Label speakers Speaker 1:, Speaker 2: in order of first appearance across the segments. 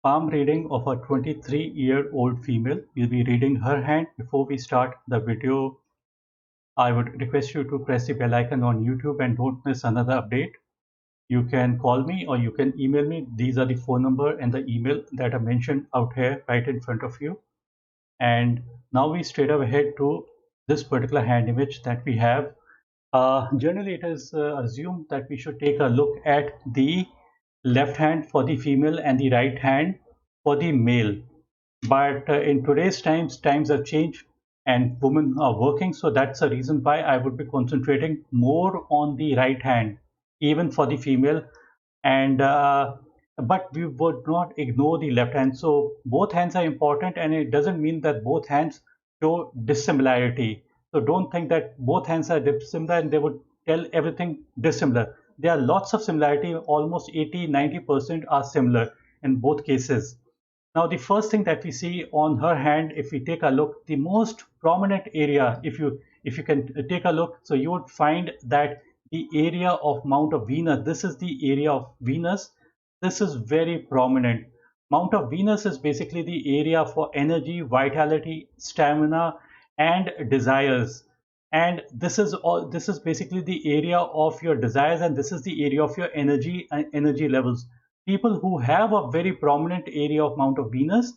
Speaker 1: Palm reading of a 23-year-old female. We'll be reading her hand. Before we start the video, I would request you to press the bell icon on YouTube and don't miss another update. You can call me or you can email me. These are the phone number and the email that are mentioned out here right in front of you. And now we straight ahead to this particular hand image that we have. Generally, it is assumed that we should take a look at the left hand for the female and the right hand for the male. But in today's times have changed and women are working, so that's the reason why I would be concentrating more on the right hand, even for the female. And but we would not ignore the left hand. So both hands are important, and it doesn't mean that both hands show dissimilarity. So don't think that both hands are dissimilar and they would tell everything dissimilar. There are lots of similarity, almost 80-90% are similar in both cases. Now, the first thing that we see on her hand, if we take a look, the most prominent area, if you can take a look, so you would find that the area of Mount of Venus, this is the area of Venus. This is very prominent. Mount of Venus is basically the area for energy, vitality, stamina, and desires. And this is basically the area of your desires, and this is the area of your energy and energy levels. People who have a very prominent area of Mount of Venus,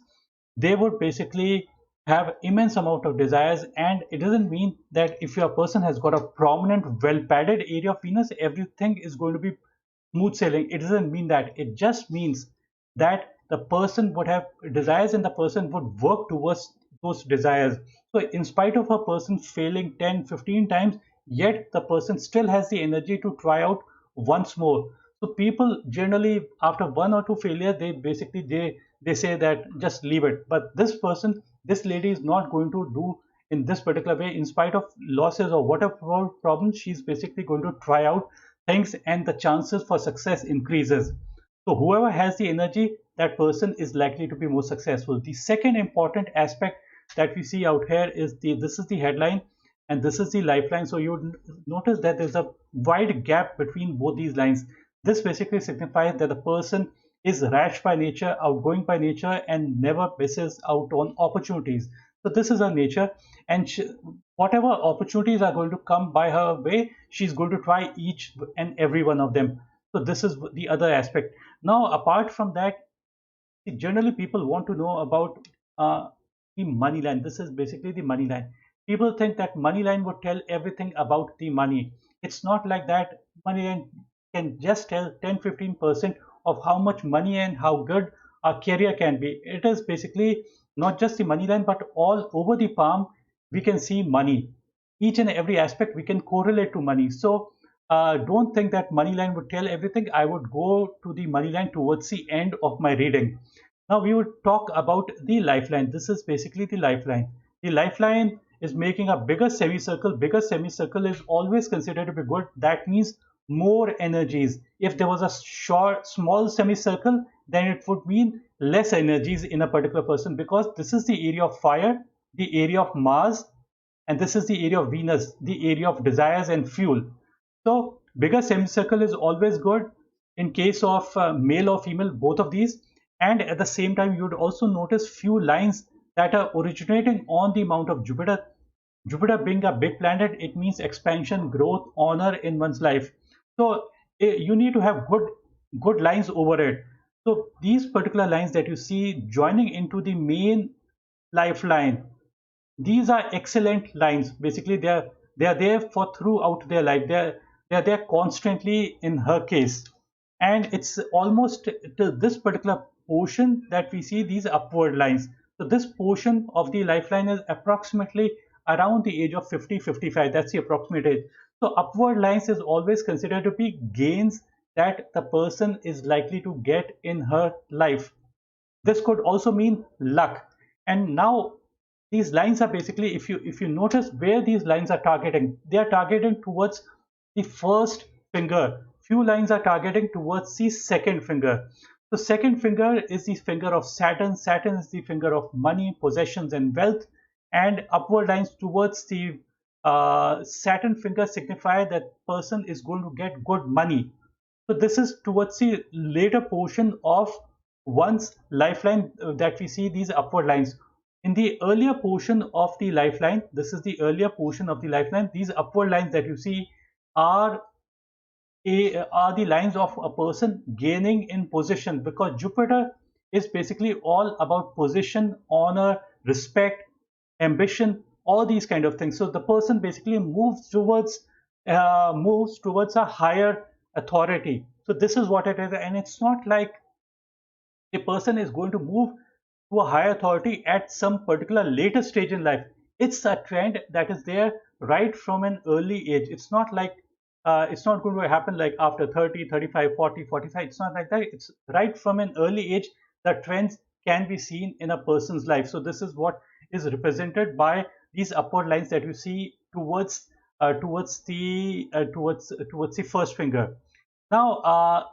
Speaker 1: they would basically have immense amount of desires. And it doesn't mean that if your person has got a prominent, well padded area of Venus, everything is going to be smooth sailing. It doesn't mean that. It just means that the person would have desires and the person would work towards those desires. So in spite of a person failing 10, 15 times, yet the person still has the energy to try out once more. So people generally, after one or two failures, they basically they say that just leave it. But this person, this lady is not going to do in this particular way. In spite of losses or whatever problems, she's basically going to try out things, and the chances for success increases. So whoever has the energy, that person is likely to be more successful. The second important aspect that we see out here is this is the headline and this is the lifeline. So you notice that there's a wide gap between both these lines. This basically signifies that the person is rash by nature, outgoing by nature, and never misses out on opportunities. So this is her nature, and whatever opportunities are going to come by her way, she's going to try each and every one of them. So this is the other aspect. Now, apart from that, generally people want to know about the money line. This is basically the money line. People think that money line would tell everything about the money. It's not like that. Money line can just tell 10-15% of how much money and how good a career can be. It is basically not just the money line, but all over the palm we can see money. Each and every aspect we can correlate to money. So don't think that money line would tell everything. I would go to the money line towards the end of my reading. Now we would talk about the lifeline. This is basically the lifeline. The lifeline is making a bigger semicircle. Bigger semicircle is always considered to be good. That means more energies. If there was a short, small semicircle, then it would mean less energies in a particular person, because this is the area of fire, the area of Mars, and this is the area of Venus, the area of desires and fuel. So bigger semicircle is always good in case of male or female, both of these. And at the same time, you would also notice few lines that are originating on the mount of Jupiter. Jupiter being a big planet, it means expansion, growth, honor in one's life. So you need to have good lines over it. So these particular lines that you see joining into the main lifeline, these are excellent lines. Basically, they are there for throughout their life. They are there constantly in her case, and it's almost to this particular portion that we see these upward lines. So this portion of the lifeline is approximately around the age of 50-55. That's the approximate age. So upward lines is always considered to be gains that the person is likely to get in her life. This could also mean luck. And now these lines are basically, if you notice where these lines are targeting, they are targeting towards the first finger. Few lines are targeting towards the second finger. The second finger is the finger of Saturn. Saturn is the finger of money, possessions, and wealth. And upward lines towards the Saturn finger signify that person is going to get good money. So this is towards the later portion of Once lifeline that we see these upward lines in the earlier portion of the lifeline, this is the earlier portion of the lifeline, these upward lines that you see are are the lines of a person gaining in position, because Jupiter is basically all about position, honor, respect, ambition, all these kind of things. So the person basically moves towards a higher authority. So this is what it is, and it's not like a person is going to move to a higher authority at some particular later stage in life. It's a trend that is there right from an early age. It's not like it's not going to happen like after 30, 35, 40, 45. It's not like that. It's right from an early age. The trends can be seen in a person's life. So this is what is represented by these upward lines that you see towards the first finger. Now,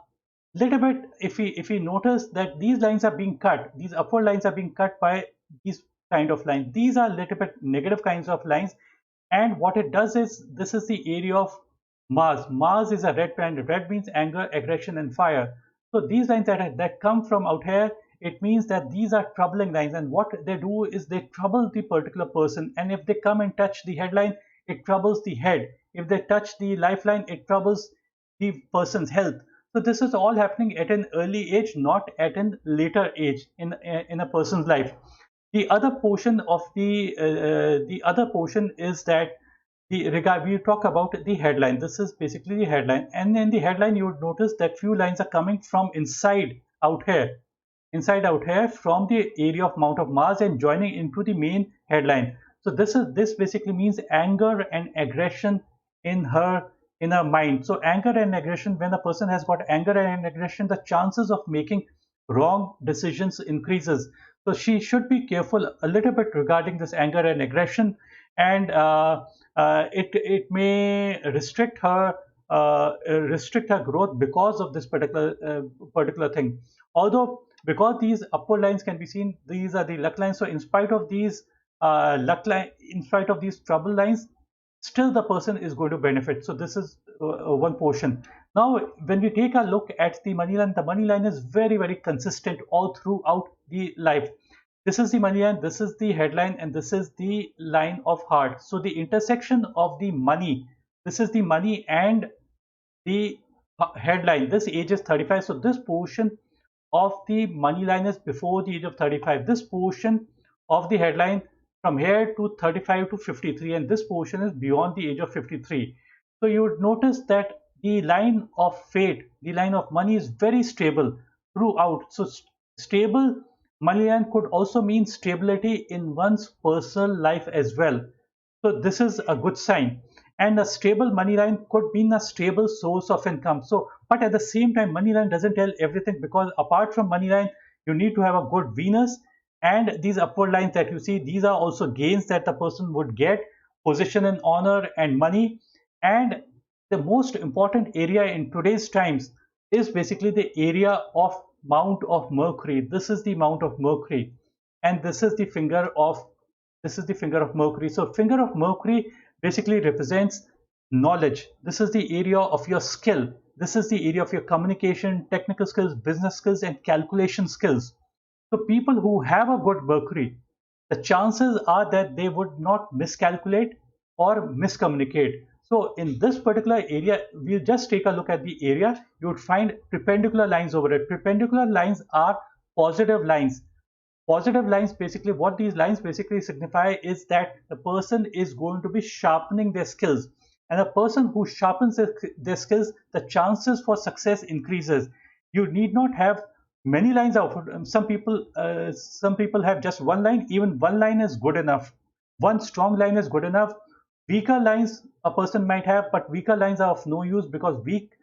Speaker 1: little bit, if we notice that these lines are being cut, these upward lines are being cut by these kind of lines. These are little bit negative kinds of lines, and what it does is this is the area of Mars. Mars is a red planet. Red means anger, aggression, and fire. So these lines that come from out here, it means that these are troubling lines, and what they do is they trouble the particular person. And if they come and touch the headline, it troubles the head. If they touch the lifeline, it troubles the person's health. So this is all happening at an early age, not at an later age in a person's life. The other portion of the other portion is that the regard we talk about the headline. This is basically the headline, and in the headline you would notice that few lines are coming from inside out here from the area of Mount of Mars and joining into the main headline. So this basically means anger and aggression in her mind. So anger and aggression, when a person has got anger and aggression, the chances of making wrong decisions increases. So she should be careful a little bit regarding this anger and aggression, and it may restrict her growth because of this particular thing. Although because these upward lines can be seen, these are the luck lines. So in spite of these in spite of these trouble lines, still the person is going to benefit. So this is one portion. Now, when we take a look at the money line is very, very consistent all throughout the life. This is the money line, this is the headline, and this is the line of heart. So the intersection of the money, this is the money and the headline. This age is 35. So this portion of the money line is before the age of 35. This portion of the headline from here to 35 to 53, and this portion is beyond the age of 53. So you would notice that the line of fate, the line of money is very stable throughout. So stable money line could also mean stability in one's personal life as well. So this is a good sign. And a stable money line could mean a stable source of income. So, but at the same time, money line doesn't tell everything, because apart from money line, you need to have a good Venus, and these upward lines that you see, these are also gains that the person would get, position and honor and money. And the most important area in today's times is basically the area of Mount of Mercury. This is the Mount of Mercury, and this is the finger of Mercury. So finger of Mercury basically represents knowledge. This is the area of your skill. This is the area of your communication, technical skills, business skills, and calculation skills. So people who have a good Mercury, the chances are that they would not miscalculate or miscommunicate. So in this particular area, we'll just take a look at the area. You would find perpendicular lines over it. Perpendicular lines are positive lines. Positive lines, basically what these lines basically signify is that the person is going to be sharpening their skills, and a person who sharpens their skills, the chances for success increases. You need not have many lines out. Some people have just one line. Even one line is good enough. One strong line is good enough. Weaker lines a person might have, but weaker lines are of no use, because weak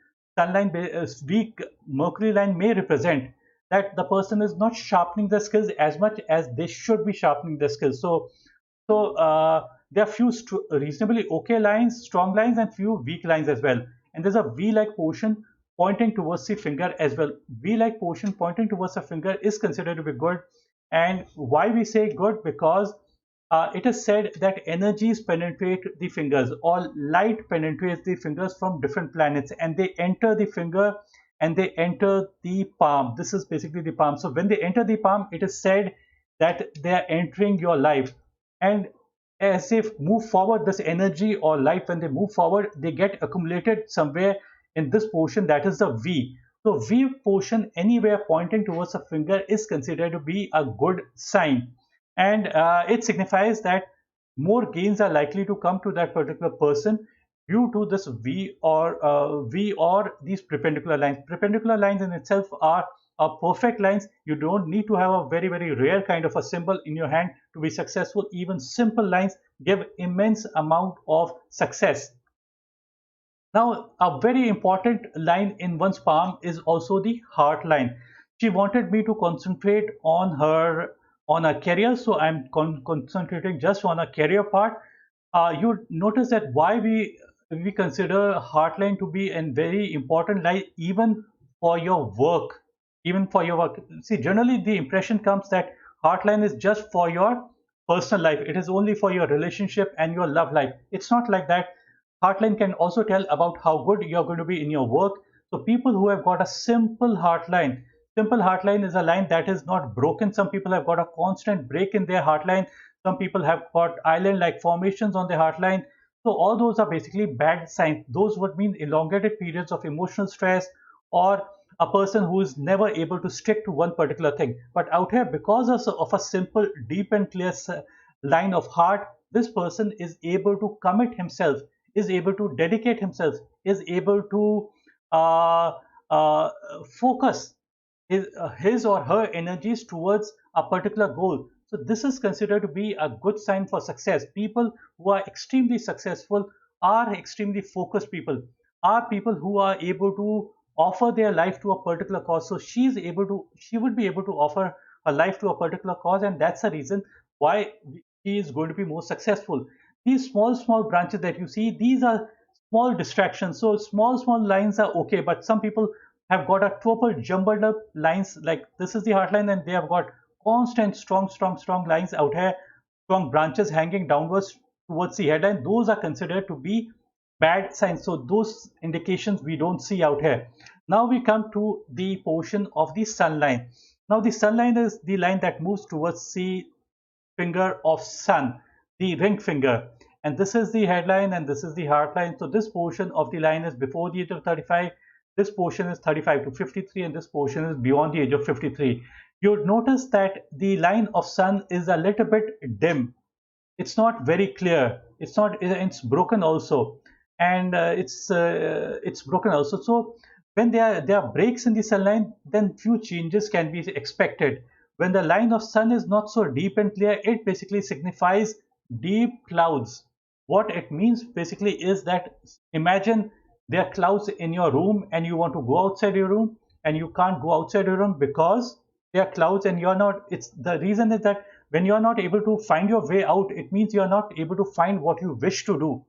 Speaker 1: Mercury line may represent that the person is not sharpening the skills as much as they should be sharpening the skills. So there are few reasonably okay lines, strong lines, and few weak lines as well. And there's a V-like portion pointing towards the finger as well. V-like portion pointing towards the finger is considered to be good. And why we say good? Because it is said that energies penetrate the fingers, or light penetrates the fingers from different planets, and they enter the finger and they enter the palm. This is basically the palm. So when they enter the palm, it is said that they are entering your life. And as they move forward, this energy or life, when they move forward, they get accumulated somewhere in this portion, that is the V. So V portion anywhere pointing towards a finger is considered to be a good sign, and it signifies that more gains are likely to come to that particular person due to this V or these perpendicular lines. Perpendicular lines in itself are perfect lines. You don't need to have a very rare kind of a symbol in your hand to be successful. Even simple lines give immense amount of success. Now, a very important line in one's palm is also the heart line. She wanted me to concentrate on her career, so I'm concentrating just on a career part. You notice that why we consider heartline to be a very important line even for your work, even for your work. See, generally the impression comes that heartline is just for your personal life. It is only for your relationship and your love life. It's not like that. Heartline can also tell about how good you're going to be in your work. So people who have got a simple heartline is a line that is not broken. Some people have got a constant break in their heartline. Some people have got island-like formations on their heartline. So all those are basically bad signs. Those would mean elongated periods of emotional stress, or a person who is never able to stick to one particular thing. But out here, because of a simple, deep and clear line of heart, this person is able to commit himself, is able to dedicate himself, is able to uh, uh, focus his or her energies towards a particular goal. So this is considered to be a good sign for success. People who are extremely successful are extremely focused people, are people who are able to offer their life to a particular cause. So she would be able to offer her life to a particular cause, and that's the reason why she is going to be more successful. These small branches that you see, these are small distractions. So small lines are okay, but some people have got a triple jumbled up lines, like this is the heart line, and they have got constant strong lines out here, strong branches hanging downwards towards the headline. Those are considered to be bad signs. So those indications we don't see out here. Now we come to the portion of the sun line. Now the sun line is the line that moves towards the finger of sun, the ring finger. And this is the headline and this is the heart line. So this portion of the line is before the age of 35. This portion is 35 to 53, and this portion is beyond the age of 53. You would notice that the line of sun is a little bit dim. It's not very clear. It's broken also, and it's broken also. So when there are breaks in the sun line, then few changes can be expected. When the line of sun is not so deep and clear, it basically signifies deep clouds. What it means basically is that, imagine there are clouds in your room and you want to go outside your room, and you can't go outside your room because there are clouds and you're not. It's the reason is that when you're not able to find your way out, it means you're not able to find what you wish to do.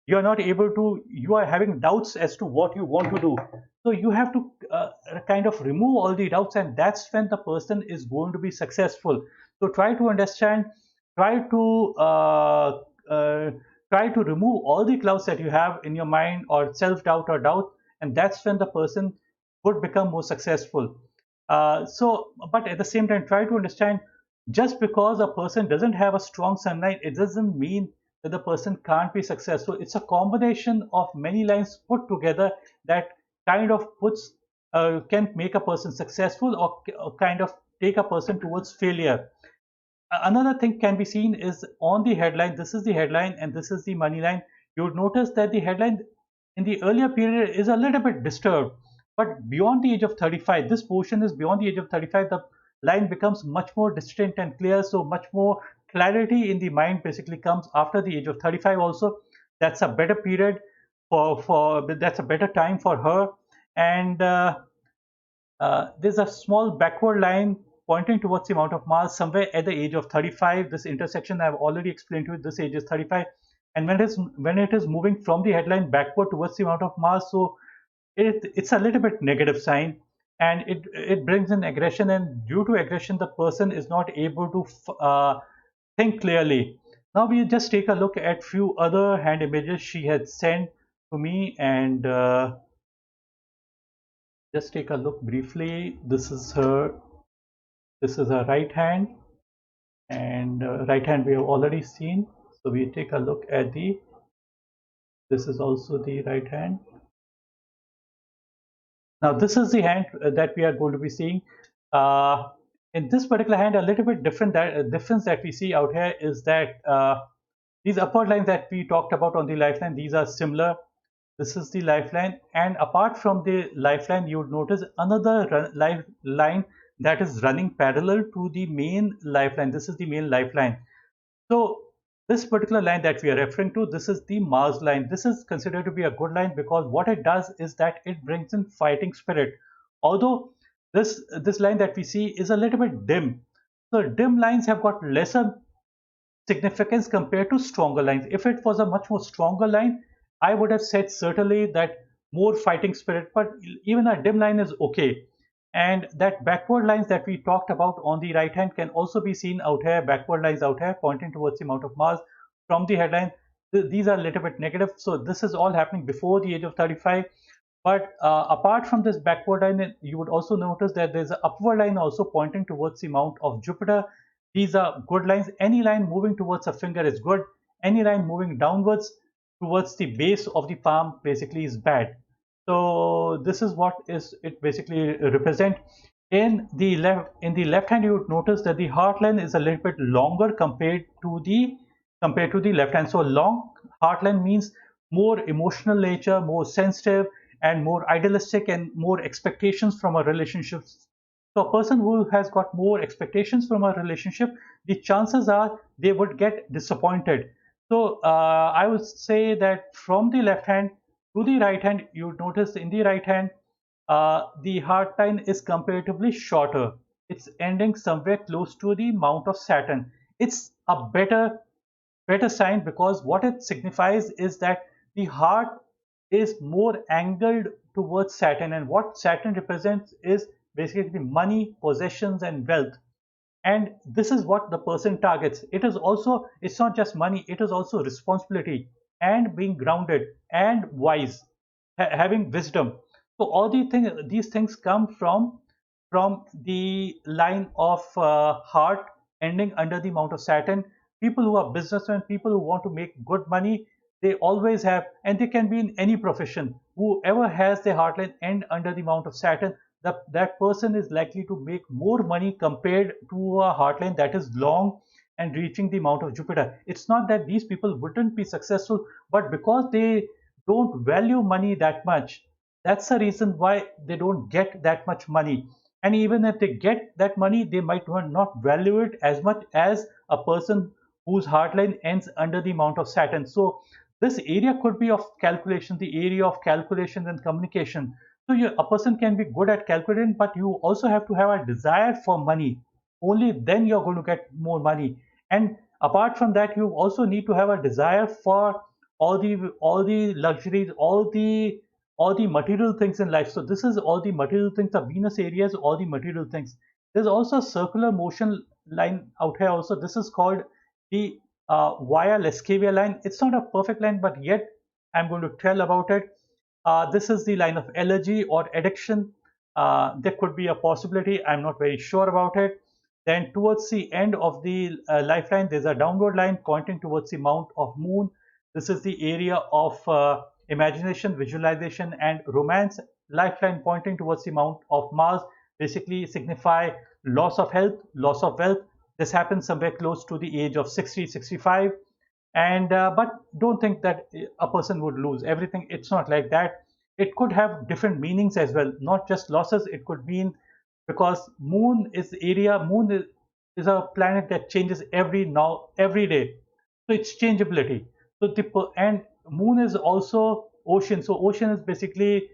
Speaker 1: You're not able to, you are having doubts as to what you want to do. So you have to kind of remove all the doubts, and that's when the person is going to be successful. So try to understand, try to uh, try to remove all the clouds that you have in your mind, or self-doubt or doubt, and that's when the person would become more successful. But at the same time, try to understand, just because a person doesn't have a strong sunlight, it doesn't mean that the person can't be successful. It's a combination of many lines put together that kind of can make a person successful, or kind of take a person towards failure. Another thing can be seen is on the headline. This is the headline and this is the money line. You would notice that the headline in the earlier period is a little bit disturbed, but beyond the age of 35, this portion is beyond the age of 35, the line becomes much more distinct and clear. So much more clarity in the mind basically comes after the age of 35 also. That's a better period for that's a better time for her. And there's a small backward line pointing towards the amount of Mars somewhere at the age of 35. This intersection I've already explained to you. This age is 35, and when it is moving from the headline backward towards the amount of Mars, so it's a little bit negative sign, and it brings in aggression, and due to aggression, the person is not able to think clearly. Now we just take a look at few other hand images she had sent to me, and Just take a look briefly. This is her right hand, and right hand we have already seen. So we take a look at the, this is also the right hand. Now this is the hand that we are going to be seeing. Uh, in this particular hand, a little bit different difference that we see out here is that these upward lines that we talked about on the lifeline, these are similar. This is the lifeline, and apart from the lifeline, you would notice another lifeline that is running parallel to the main lifeline. This is the main lifeline. So this particular line that we are referring to, this is the Mars line. This is considered to be a good line because what it does is that it brings in fighting spirit. Although this line that we see is a little bit dim. So dim lines have got lesser significance compared to stronger lines. If it was a much more stronger line, I would have said certainly that more fighting spirit, but even a dim line is okay. And that backward lines that we talked about on the right hand can also be seen out here, backward lines out here pointing towards the Mount of Mars from the headline. These are a little bit negative. So this is all happening before the age of 35. But apart from this backward line, you would also notice that there's an upward line also pointing towards the Mount of Jupiter. These are good lines. Any line moving towards a finger is good. Any line moving downwards towards the base of the palm basically is bad. So this is what is it basically represent. In the left hand, you would notice that the heart line is a little bit longer compared to the left hand. So long heart line means more emotional nature, more sensitive, and more idealistic and more expectations from a relationship. So a person who has got more expectations from a relationship, the chances are they would get disappointed. So I would say that from the left hand to the right hand, you would notice in the right hand, the heart line is comparatively shorter. It's ending somewhere close to the Mount of Saturn. It's a better sign because what it signifies is that the heart is more angled towards Saturn, and what Saturn represents is basically money, possessions, and wealth. And this is what the person targets. It's not just money, it is also responsibility and being grounded and wise, having wisdom. So all these things come from the line of heart ending under the Mount of Saturn. People who are businessmen, people who want to make good money, they always have, and they can be in any profession. Whoever has their heartline end under the Mount of Saturn, that person is likely to make more money compared to a heartline that is long and reaching the Mount of Jupiter. It's not that these people wouldn't be successful, but because they don't value money that much, that's the reason why they don't get that much money. And even if they get that money, they might not value it as much as a person whose heartline ends under the Mount of Saturn. So this area could be of calculation, the area of calculation and communication. So a person can be good at calculating, but you also have to have a desire for money. Only then you're going to get more money. And apart from that, you also need to have a desire for all the luxuries, all the material things in life. So this is all the material things, the Venus areas, all the material things. There's also a circular motion line out here also. This is called the Via Lescavia line. It's not a perfect line, but yet I'm going to tell about it. This is the line of allergy or addiction. There could be a possibility. I'm not very sure about it. Then towards the end of the lifeline, there's a downward line pointing towards the Mount of Moon. This is the area of imagination, visualization, and romance. Lifeline pointing towards the Mount of Mars basically signify loss of health, loss of wealth. This happens somewhere close to the age of 60, 65. And but don't think that a person would lose everything. It's not like that. It could have different meanings as well, not just losses. It could mean, because moon is a planet that changes every day, so it's changeability. So and moon is also ocean, so ocean is basically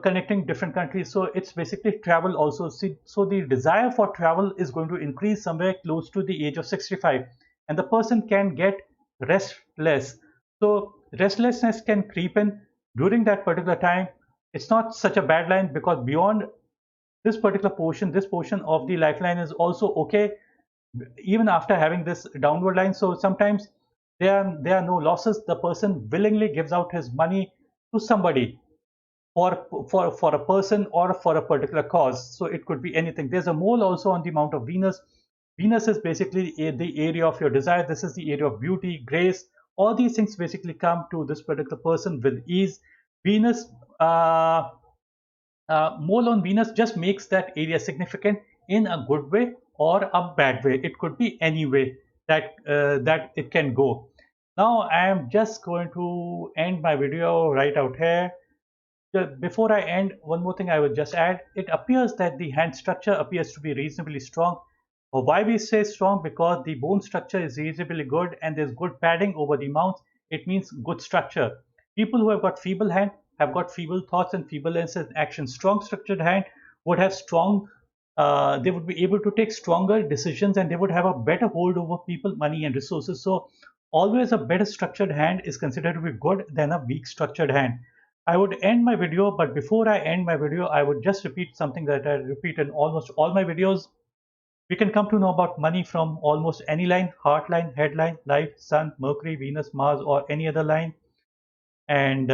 Speaker 1: connecting different countries, so it's basically travel also. So the desire for travel is going to increase somewhere close to the age of 65, and the person can get restless. So restlessness can creep in during that particular time. It's not such a bad line, because beyond this portion of the lifeline is also okay even after having this downward line. So sometimes there are no losses. The person willingly gives out his money to somebody. for a person or for a particular cause. So it could be anything. There's a mole also on the mount of Venus. Venus is basically the area of your desire. This is the area of beauty, grace. All these things basically come to this particular person with ease. Venus, mole on Venus just makes that area significant in a good way or a bad way. It could be any way that it can go. Now I am just going to end my video right out here. Before I end, one more thing I would just add. It appears that the hand structure appears to be reasonably strong. Why we say strong? Because the bone structure is reasonably good and there's good padding over the mouth. It means good structure. People who have got feeble hand have got feeble thoughts and feebleness in action. Strong structured hand would have they would be able to take stronger decisions and they would have a better hold over people, money, and resources. So always a better structured hand is considered to be good than a weak structured hand. I would end my video, but before I end my video, I would just repeat something that I repeat in almost all my videos. We can come to know about money from almost any line: heart line, head line, life, sun, Mercury, Venus, Mars, or any other line. And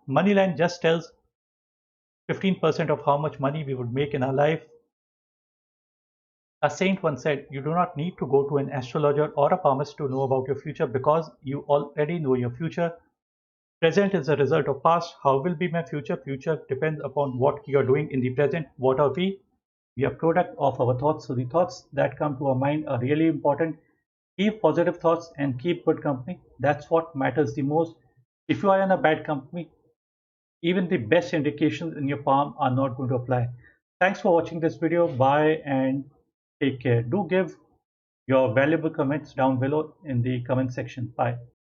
Speaker 1: money line just tells 15% of how much money we would make in our life. A saint once said, "You do not need to go to an astrologer or a palmist to know about your future because you already know your future. Present is a result of past. How will be my future? Future depends upon what you are doing in the present. What are we? We are product of our thoughts. So the thoughts that come to our mind are really important. Keep positive thoughts and keep good company. That's what matters the most. If you are in a bad company, even the best indications in your palm are not going to apply." Thanks for watching this video. Bye and take care. Do give your valuable comments down below in the comment section. Bye.